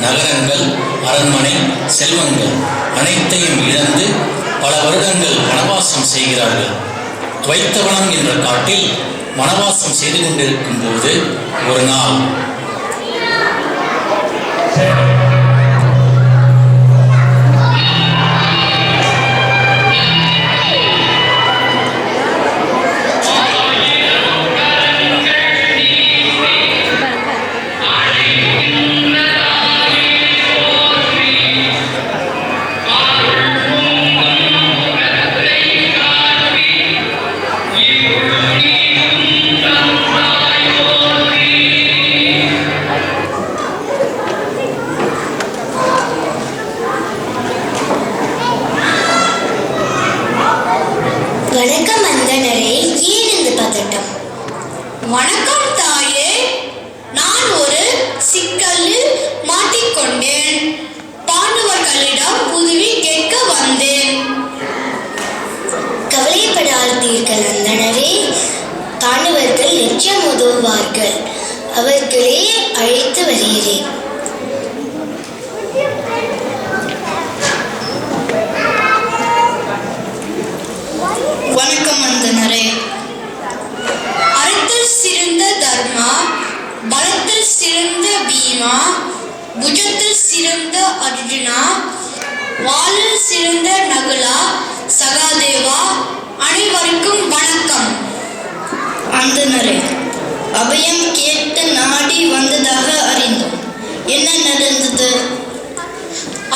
நகரங்கள், அரண்மனை, செல்வங்கள் அனைத்தையும் இழந்து பல வருடங்கள் வனவாசம் செய்கிறார்கள். துவைத்தவனம் என்ற காட்டில் வனவாசம் செய்து கொண்டிருக்கும் போது ஒரு நாள் வணக்கம் தாயே, நான் ஒரு சிக்கலில் மாட்டிக்கொண்டேன். பாண்டவர்களிடம் உதவி கேட்க வந்தேன். கவலைப்படாதீர்கள் அந்தணரே, பாண்டவர்கள் நிச்சயம் உதவுவார்கள். அவர்களே அழைத்து வருகிறேன். வணக்கம் அந்தணரே. சிறந்த தர்மா, பலத்தில் சிறந்த பீமா, புஜத்தில் சிறந்த அர்ஜுனா, வாளில் சிறந்த நகுலா, சகாதேவா, அனைவருக்கும் வணக்கம். அந்தணரே, அபயம் கேட்டு நாடி வந்ததாக அறிந்தோம். என்ன நடந்தது?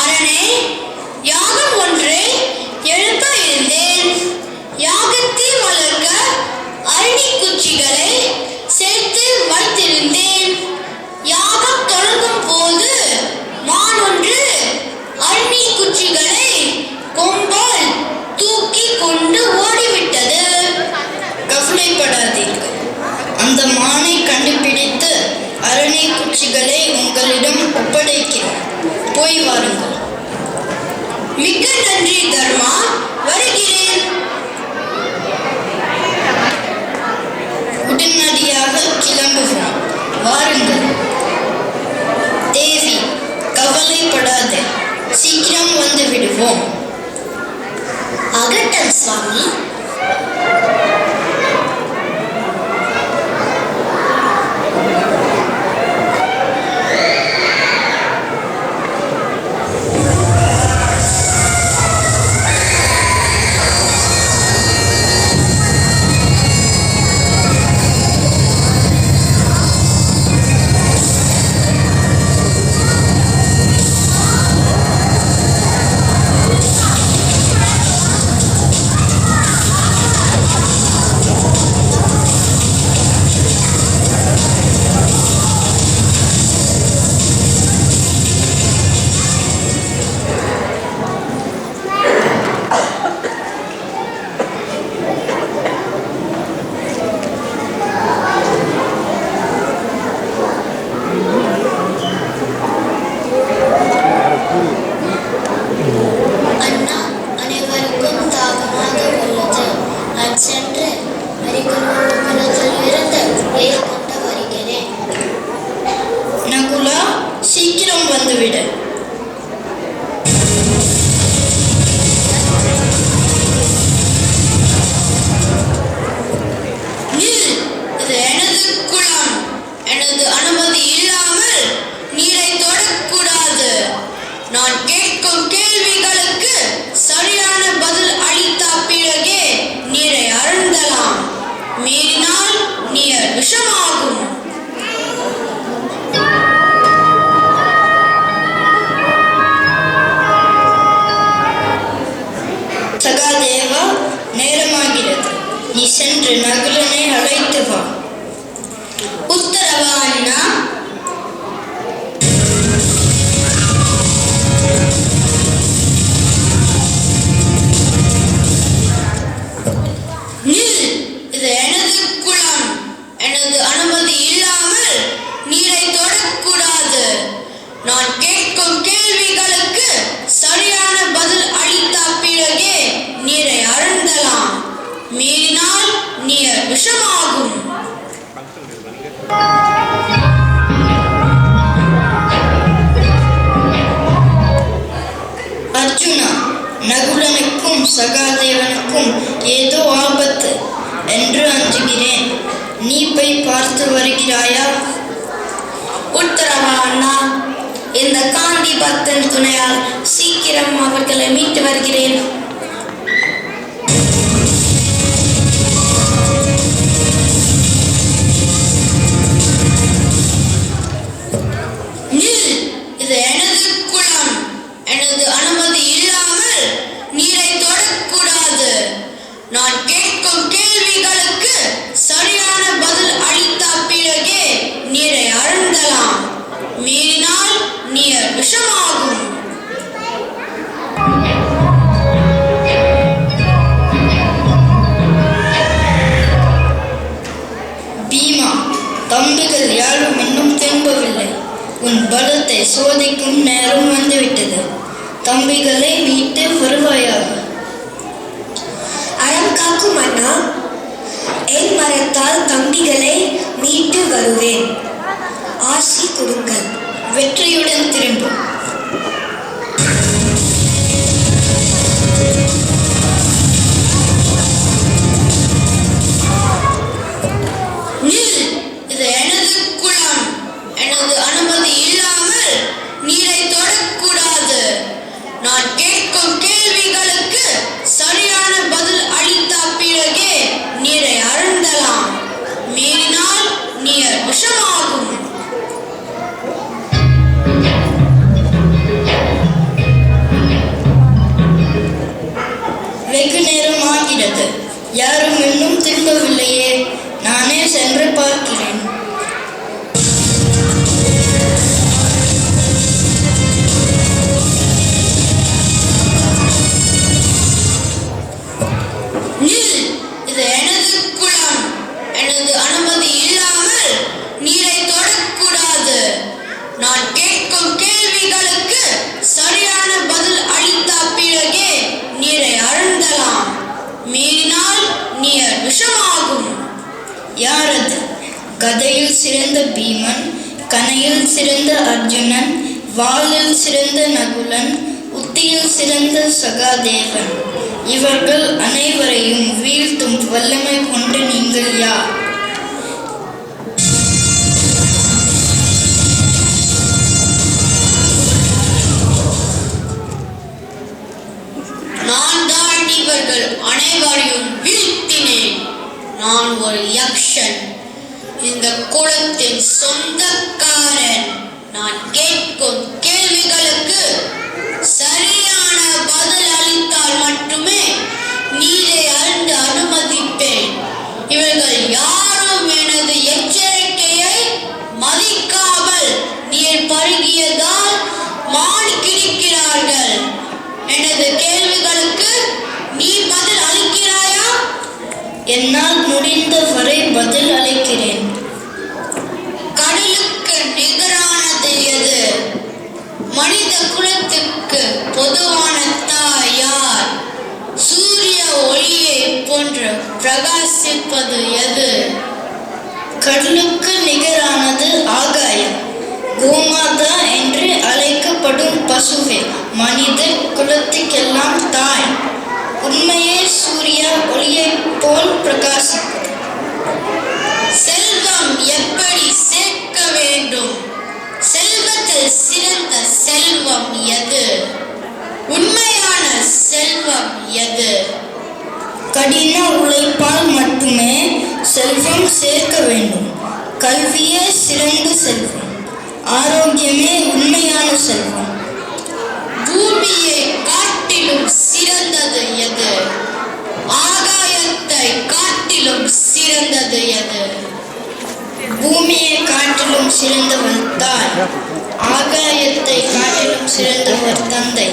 அரணே, யாகம் ஒன்றை எழுப்ப இருந்தேன். யாகத்தில் வளர்க்க அரணி குச்சிகளை சேர்த்து வைத்திருந்தேன். யாகம் தொடங்கும் போது மான் ஒன்று அரணி குச்சிகளை கொம்பால் தூக்கி கொண்டு ஓடிவிட்டது. கவலைப்படாதீர்கள், அந்த மானை கண்டுபிடித்து அரணி குச்சிகளை உங்களிடம் ஒப்படைக்கிறோம். போய் வாருங்கள். மிக்க நன்றி தர்மா, வருகிறேன். உடனடியாக கிளம்புவோம். வாருங்கள். தேவி, கவலைப்படாத, சீக்கிரம் வந்து விடுவோம். ஆகட்டும் சுவாமி. சீக்கிரம் வந்துவிடு. இது எனது குளம். எனது அனுமதி இல்லாமல் நீரை தொடக்கூடாது. நான் கேட்கும் கேள்விகளுக்கு சரியான பதில் அளித்த பிறகே நீரை அருந்தலாம். மீறினால் நீர் விஷமாகும். சகாதேவா, நேரமாகிறது. நீ சென்று நகுலனை அழைத்து வா. உத்தரவா அண்ணா? இது எனது குளம். எனது அனுமதி இல்லாமல் நீரை தொடக்கூடாது. நான் கேட்கும் கேள்விகளுக்கு சரியான பதில் அளித்த பிறகே நீரை அருந்தலாம். மீறினால் நீர் அர்ஜுனா, நகுலனுக்கும் சகாதேவனுக்கும் ஏதோ ஆபத்து என்று அஞ்சுகிறேன். நீ போய் பார்த்து வருகிறாயா? உத்தரவா அண்ணா. இந்த காந்தி பக்தன் துணையால் சீக்கிரம் அவர்களை மீட்டு வருகிறேன். இது எனது குளம். எனது அனுமதி இல்லாமல் நீரை தொடக்கூடாது. நான் கேட்கும் கேள்விகளுக்கு சரியான பதில் அளித்த பிறகே நீரை அருந்தலாம். மீறினால் நீர் விஷமாகும். பீமா, தம்பிகள் யாரும் இன்னும் திரும்பவில்லை. உன் பலத்தை சோதிக்கும் நேரம் வந்துவிட்டது. தம்பிகளை மீட்டு வருவாயாக. அறம் காக்கும் அண்ணா, என் மரத்தால் தம்பிகளை மீட்டு வருவேன். ஆசி கொடுங்கள். வெற்றியுடன் திரும்பும். இது எனது குளம். எனது அனுமதி இல்லாமல் நீரை தொடக்கூடாது. நான் கேட்கும் கேள்விகளுக்கு சரியான பதில் அளித்த பிறகே நீரை அருந்தலாம். மீறினால் நீர் விஷமாகும். வெகு நேரம் ஆகிறது. யாரும் இன்னும் திரும்பவில்லையே. நானே சென்று பார்க்கிறேன். இது எனது குளம். எனது அனுமதி இல்லாமல் நீரை தொடக்கூடாது. நான் கேட்கும் கேள்விகளுக்கு சரியான பதில் அளித்த பிறகே நீரை அருந்தலாம். மீறினால் நீர் விஷமாகும். யாரது? கதையில் சிறந்த பீமன், கனையில் சிறந்த அர்ஜுனன், வாளில் சிறந்த நகுலன், உத்தியில் சிறந்த சகாதேவன். இவர்கள் அனைவரையும் வீழ்த்தும் வல்லமை கொண்ட நீங்கள் யார்? நான் தான் இவர்கள் அனைவரையும் வீழ்த்தினேன். நான் ஒரு யக்ஷன், இந்த குலத்தின் சொந்தக்காரன். நான் கேட்கும் கேள்விகளுக்கு சரியான பதில் அளித்தால் மட்டுமே நீரை அருந்த அனுமதிப்பேன். இவர்கள் யாரும் எனது எச்சரிக்கையை மதிக்காமல் நீர் பருகியதால் மாடு கிடக்கிறார்கள். எனது கேள்விகளுக்கு நீ பதில் அளிக்கிறாயா? என்னால் முடிந்த வரை பதில் அளிக்கிறேன். கடலுக்கு நிகரானது எது? மனித குலத்துக்கு பொதுவான தாய் யார்? சூரிய ஒளியை போன்று பிரகாசிப்பது எது? கடலுக்கு நிகரானது ஆகாயம். கோமாதா என்று அழைக்கப்படும் பசுவே மனித குலத்துக்கெல்லாம் தாய். உண்மையே சூரிய ஒளியைப் போல் பிரகாசிப்பது. செல்வம் எப்படி சேர்க்க வேண்டும்? செல்வத்தில் சிறந்த செல்வம் எது? உண்மையான செல்வம் எது? கடின உழைப்பால் மட்டுமே செல்வம் சேர்க்க வேண்டும். கல்வியே சிறந்த செல்வம். ஆரோக்கியமே உண்மையான செல்வம். பூமியை காட்டிலும் சிறந்தது எது? ஆகாயத்தை காட்டிலும் சிறந்தது எது? பூமியை காட்டிலும் சிறந்தவர் தாய். ஆகாயத்தை காட்டிலும் சிறந்தவர் தந்தை.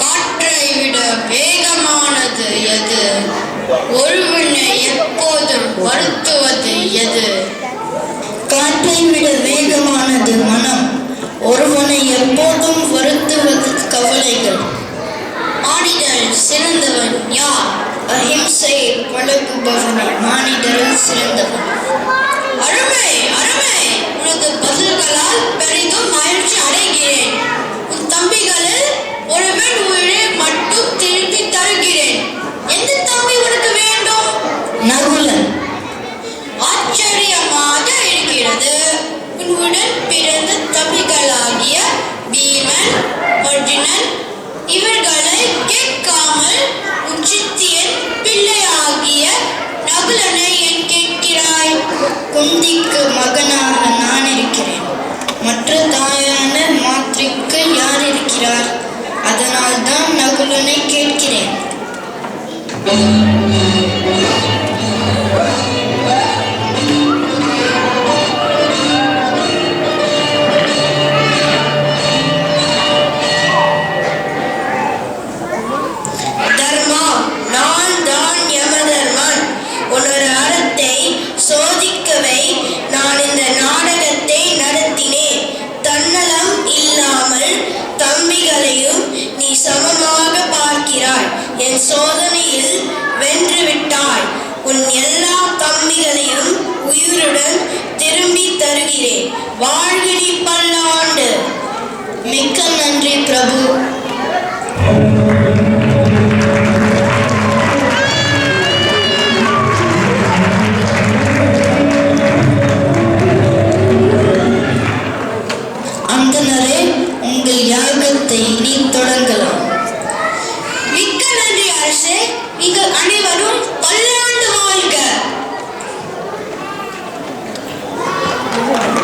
காற்றை விட வேகமானது எது? ஒருவனை எப்போதும் வருத்துவது எது? காற்றை விட வேகமானது மனம். ஒருவனை எப்போதும் வருத்துவது கவலைகள். மானிடர் சிறந்தவன் யார்? அஹிம்சை பழகுபவனே மானிடரில் சிறந்தவன். அருமை அருமை. உனது பதில்களால் பெரிதும் மகிழ்ச்சி அடைகிறேன். உன் தம்பிகளில் ஒருவன் குந்திக்கு மகனாக நான் இருக்கிறேன். மற்ற தாயான மாத்ரிக்கு யார் இருக்கிறார்? அதனால் தான் நகுலனை கேட்கிறேன். தர்மா, நான் தான் யமதர்மன். உன்னொரு அறத்தை சோதிக்கவே நான் இந்த நாடகத்தை நடத்தினேன். தன்னலம் இல்லாமல் தம்பிகளையும் நீ சமமாக பார்க்கிறாய். என் சோதனையில் வென்று விட்டாய். உன் எல்லா தம்பிகளையும் உயிருடன் திரும்பி தருகிறேன். வாழ்க நீ பல்லாண்டு. மிக்க நன்றி பிரபு. அந்தனரே, உங்கள் யாகத்தை இனி தொடங்கலாம். மிக்க நன்றி அரசே. நீங்கள் அனைவரும் பல்லாண்டு வாழ்க. வாழ்க.